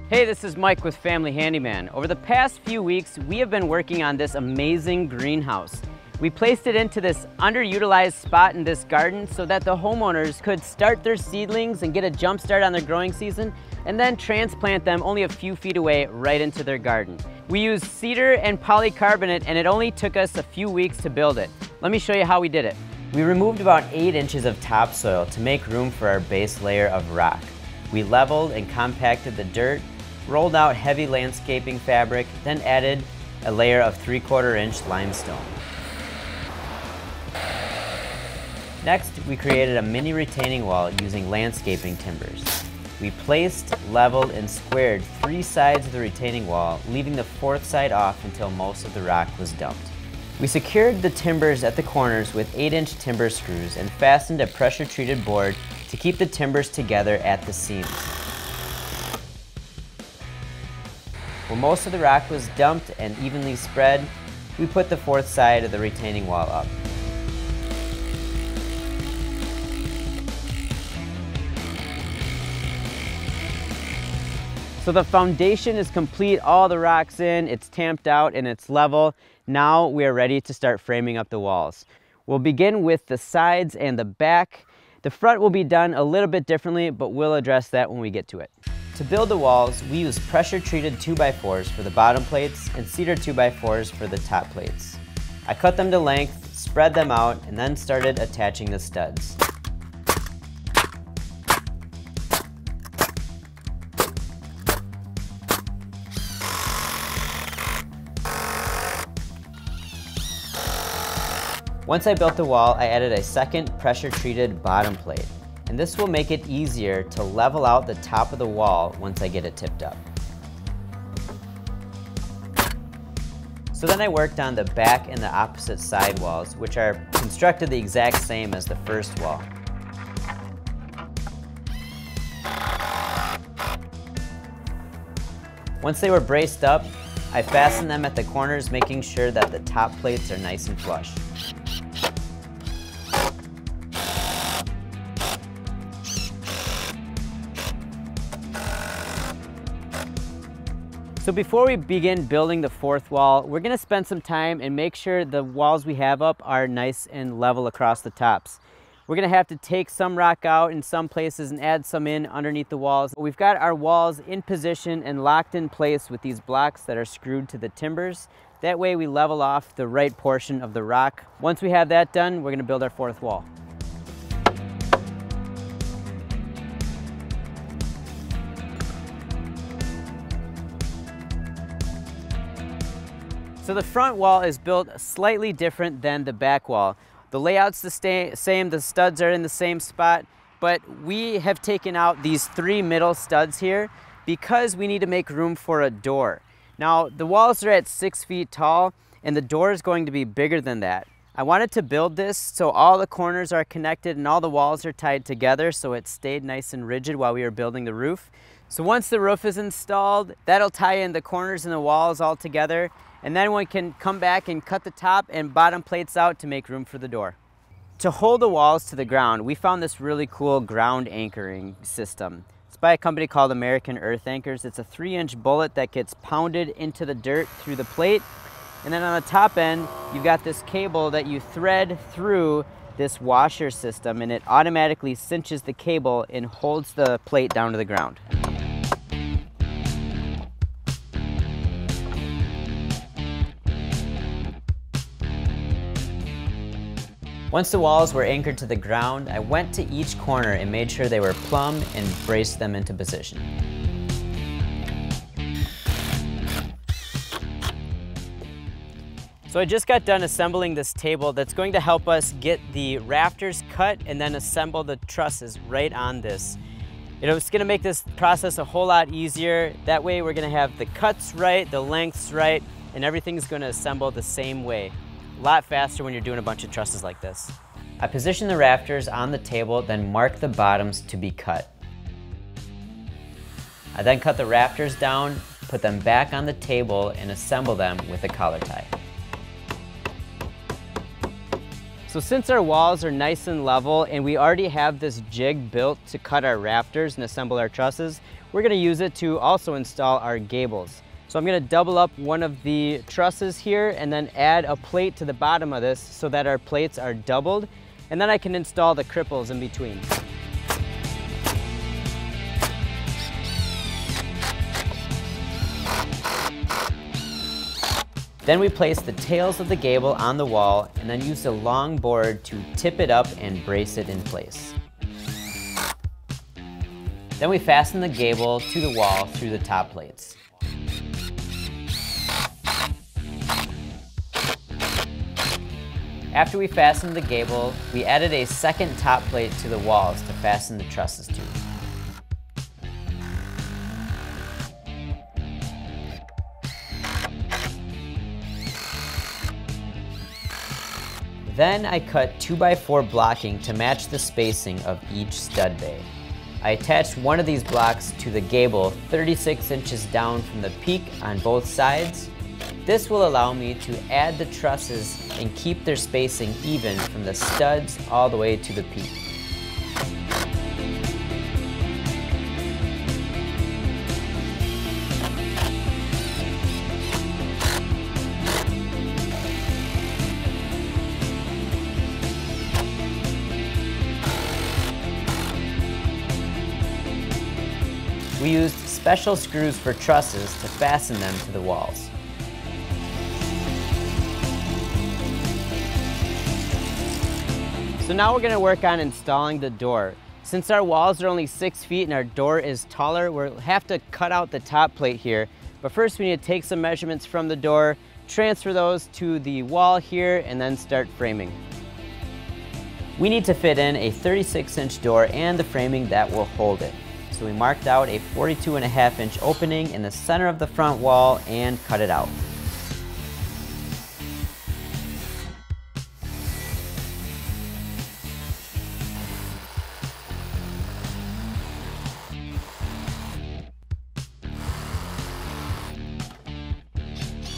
Hey, this is Mike with Family Handyman. Over the past few weeks, we have been working on this amazing greenhouse. We placed it into this underutilized spot in this garden so that the homeowners could start their seedlings and get a jump start on their growing season, and then transplant them only a few feet away right into their garden. We used cedar and polycarbonate, and it only took us a few weeks to build it. Let me show you how we did it. We removed about 8 inches of topsoil to make room for our base layer of rock. We leveled and compacted the dirt, rolled out heavy landscaping fabric, then added a layer of 3/4 inch limestone. Next, we created a mini retaining wall using landscaping timbers. We placed, leveled, and squared 3 sides of the retaining wall, leaving the 4th side off until most of the rock was dumped. We secured the timbers at the corners with 8-inch timber screws and fastened a pressure-treated board to keep the timbers together at the seams. When most of the rock was dumped and evenly spread, we put the 4th side of the retaining wall up. So the foundation is complete, all the rock's in, it's tamped out and it's level. Now we are ready to start framing up the walls. We'll begin with the sides and the back. The front will be done a little bit differently, but we'll address that when we get to it. To build the walls, we use pressure-treated 2x4s for the bottom plates and cedar 2x4s for the top plates. I cut them to length, spread them out, and then started attaching the studs. Once I built the wall, I added a second pressure-treated bottom plate. And this will make it easier to level out the top of the wall once I get it tipped up. So then I worked on the back and the opposite side walls, which are constructed the exact same as the first wall. Once they were braced up, I fastened them at the corners, making sure that the top plates are nice and flush. So before we begin building the 4th wall, we're going to spend some time and make sure the walls we have up are nice and level across the tops. We're going to have to take some rock out in some places and add some in underneath the walls. We've got our walls in position and locked in place with these blocks that are screwed to the timbers. That way we level off the right portion of the rock. Once we have that done, we're going to build our 4th wall. So the front wall is built slightly different than the back wall. The layout's the same, the studs are in the same spot, but we have taken out these 3 middle studs here because we need to make room for a door. Now, the walls are at 6 feet tall, and the door is going to be bigger than that. I wanted to build this so all the corners are connected and all the walls are tied together so it stayed nice and rigid while we were building the roof. So once the roof is installed, that'll tie in the corners and the walls all together, and then we can come back and cut the top and bottom plates out to make room for the door. To hold the walls to the ground, we found this really cool ground anchoring system. It's by a company called American Earth Anchors. It's a 3-inch bullet that gets pounded into the dirt through the plate. And then on the top end, you've got this cable that you thread through this washer system, and it automatically cinches the cable and holds the plate down to the ground. Once the walls were anchored to the ground, I went to each corner and made sure they were plumb and braced them into position. So I just got done assembling this table that's going to help us get the rafters cut and then assemble the trusses right on this. It's going to make this process a whole lot easier. That way we're going to have the cuts right, the lengths right, and everything's going to assemble the same way. A lot faster when you're doing a bunch of trusses like this. I position the rafters on the table, then mark the bottoms to be cut. I then cut the rafters down, put them back on the table, and assemble them with a collar tie. So since our walls are nice and level and we already have this jig built to cut our rafters and assemble our trusses, we're going to use it to also install our gables. So I'm going to double up one of the trusses here and then add a plate to the bottom of this so that our plates are doubled, and then I can install the cripples in between. Then we place the tails of the gable on the wall and then use a long board to tip it up and brace it in place. Then we fasten the gable to the wall through the top plates. After we fastened the gable, we added a second top plate to the walls to fasten the trusses to. Then I cut 2x4 blocking to match the spacing of each stud bay. I attached one of these blocks to the gable 36 inches down from the peak on both sides. This will allow me to add the trusses and keep their spacing even from the studs all the way to the peak. We used special screws for trusses to fasten them to the walls. So now we're going to work on installing the door. Since our walls are only 6 feet and our door is taller, we'll have to cut out the top plate here. But first we need to take some measurements from the door, transfer those to the wall here, and then start framing. We need to fit in a 36-inch door and the framing that will hold it. So we marked out a 42.5-inch opening in the center of the front wall and cut it out.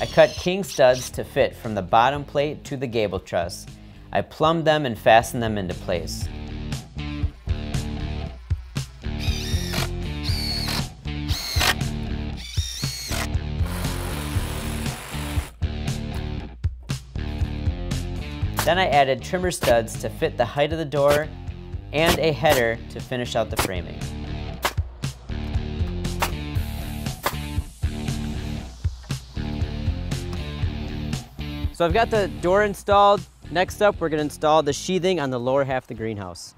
I cut king studs to fit from the bottom plate to the gable truss. I plumbed them and fastened them into place. Then I added trimmer studs to fit the height of the door and a header to finish out the framing. So I've got the door installed. Next up, we're going to install the sheathing on the lower half of the greenhouse.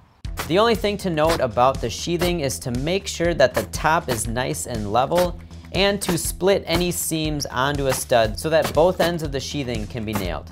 The only thing to note about the sheathing is to make sure that the top is nice and level and to split any seams onto a stud so that both ends of the sheathing can be nailed.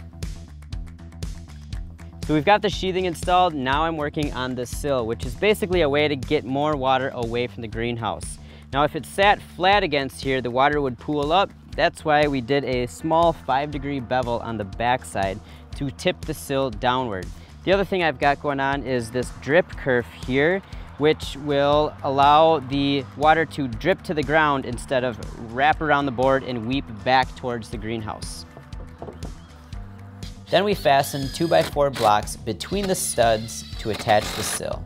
So we've got the sheathing installed. Now I'm working on the sill, which is basically a way to get more water away from the greenhouse. Now if it sat flat against here, the water would pool up. That's why we did a small 5-degree bevel on the back side to tip the sill downward. The other thing I've got going on is this drip kerf here, which will allow the water to drip to the ground instead of wrap around the board and weep back towards the greenhouse. Then we fastened 2x4 blocks between the studs to attach the sill.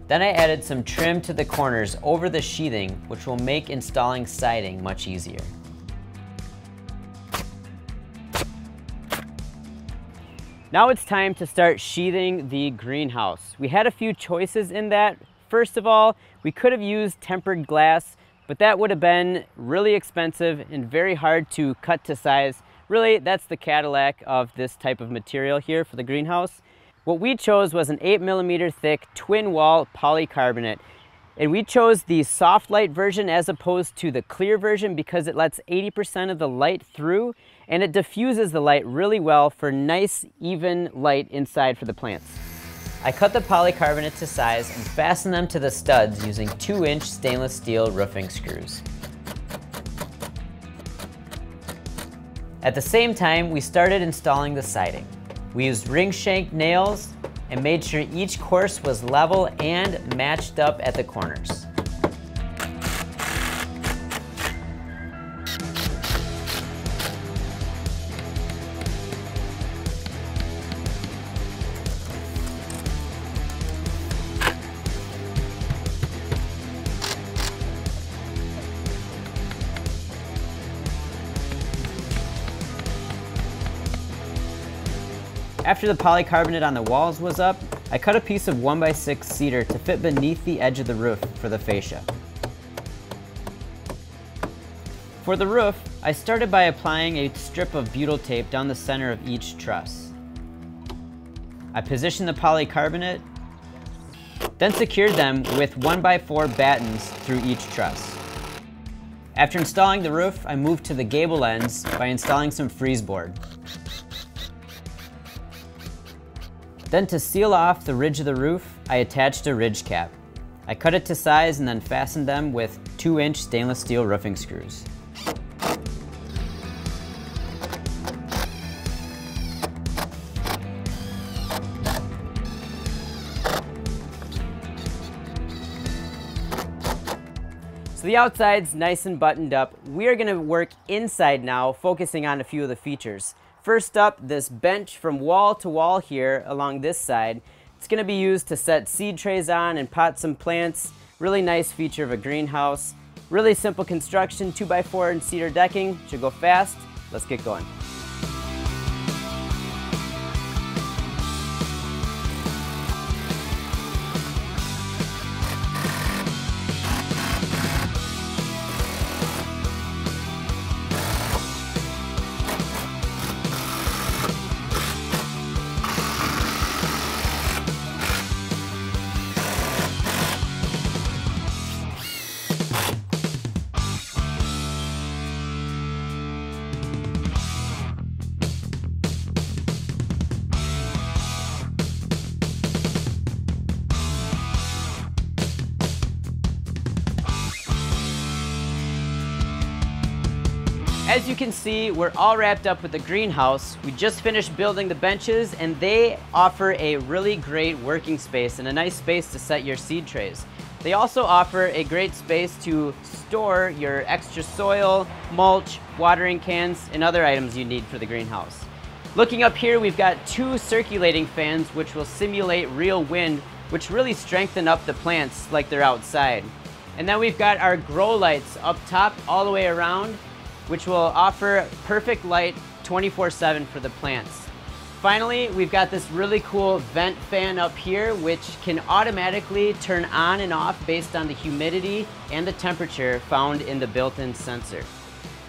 Then I added some trim to the corners over the sheathing, which will make installing siding much easier. Now it's time to start sheathing the greenhouse. We had a few choices in that. First of all, we could have used tempered glass, but that would have been really expensive and very hard to cut to size. Really, that's the Cadillac of this type of material here for the greenhouse. What we chose was an 8mm thick twin wall polycarbonate. And we chose the soft light version as opposed to the clear version because it lets 80% of the light through and it diffuses the light really well for nice, even light inside for the plants. I cut the polycarbonate to size and fastened them to the studs using 2-inch stainless steel roofing screws. At the same time, we started installing the siding. We used ring shank nails and made sure each course was level and matched up at the corners. After the polycarbonate on the walls was up, I cut a piece of 1x6 cedar to fit beneath the edge of the roof for the fascia. For the roof, I started by applying a strip of butyl tape down the center of each truss. I positioned the polycarbonate, then secured them with 1x4 battens through each truss. After installing the roof, I moved to the gable ends by installing some freeze board. Then to seal off the ridge of the roof, I attached a ridge cap. I cut it to size and then fastened them with 2-inch stainless steel roofing screws. So the outside's nice and buttoned up. We are gonna work inside now, focusing on a few of the features. First up, this bench from wall to wall here along this side. It's gonna be used to set seed trays on and pot some plants. Really nice feature of a greenhouse. Really simple construction, 2x4 and cedar decking. Should go fast. Let's get going. As you can see, we're all wrapped up with the greenhouse. We just finished building the benches and they offer a really great working space and a nice space to set your seed trays. They also offer a great space to store your extra soil, mulch, watering cans, and other items you need for the greenhouse. Looking up here, we've got 2 circulating fans which will simulate real wind, which really strengthen up the plants like they're outside. And then we've got our grow lights up top all the way around, which will offer perfect light 24/7 for the plants. Finally, we've got this really cool vent fan up here, which can automatically turn on and off based on the humidity and the temperature found in the built-in sensor.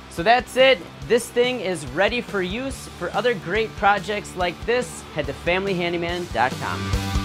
So that's it. This thing is ready for use. For other great projects like this, head to familyhandyman.com.